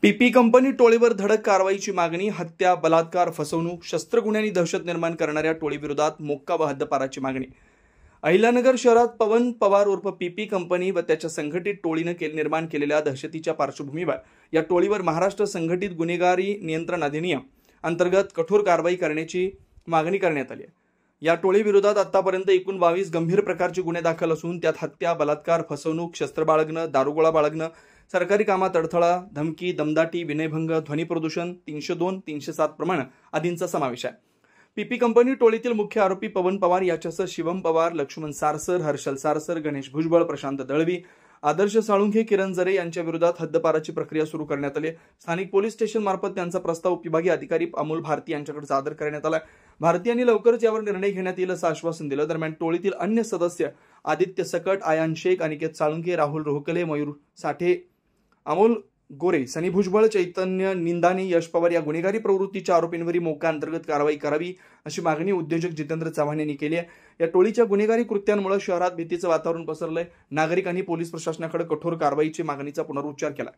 पीपी कंपनी टोळीवर धडक कारवाईची मागणी. हत्या, बलात्कार, फसवणूक, शस्त्रगुन्ह्यांनी दहशत निर्माण करणाऱ्या टोळीविरोधात मोक्का व हद्दपाराची मागणी. अहिल्यानगर शहरात पवन पवार उर्फ पीपी कंपनी व त्याच्या संघटित टोळीनं निर्माण केलेल्या दहशतीच्या पार्श्वभूमीवर या टोळीवर महाराष्ट्र संघटित गुन्हेगारी नियंत्रण अधिनियम अंतर्गत कठोर कारवाई करण्याची मागणी करण्यात आली आहे. या टोळीविरोधात आतापर्यंत एकूण 22 गंभीर प्रकारचे गुन्हे दाखल असून त्यात हत्या, बलात्कार, फसवणूक, शस्त्र बाळगणं, दारुगोळा बाळगणं, सरकारी कामात अडथळा, धमकी, दमदाटी, विनयभंग, ध्वनी प्रदूषण, 302, 307 प्रमाणे आदींचा समावेश आहे. पीपी कंपनी टोळीतील मुख्य आरोपी पवन पवार याच्यासह शिवम पवार, लक्ष्मण सारसर, हर्षल सारसर, गणेश भुजबळ, प्रशांत दळवी, आदर्श साळुंखे, किरण जरे यांच्या विरोधात हद्दपाराची प्रक्रिया सुरू करण्यात आली. स्थानिक पोलीस स्टेशन मार्फत त्यांचा प्रस्ताव उपविभागीय अधिकारी अमोल भारती यांच्याकडे सादर करण्यात आला. भारती यांनी लवकरच यावर निर्णय घेण्यात येईल असं आश्वासन दिलं. दरम्यान टोळीतील अन्य सदस्य आदित्य सकट, आयान शेख, अनिकेत साळुंखे, राहुल रोहकले, मयूर साठे, अमोल गोरे, सनी भुजबळ, चैतन्य निंदाने, यश पवार या गुन्हेगारी प्रवृत्तीच्या आरोपींवरही मोक्का अंतर्गत कारवाई करावी अशी मागणी उद्योजक जितेंद्र चव्हाण यांनी केली आहे. या टोळीच्या गुन्हेगारी कृत्यांमुळे शहरात भीतीचं वातावरण पसरलंय. नागरिकांनी पोलीस प्रशासनाकडे कठोर कारवाईची मागणीचा पुनरुच्चार केला.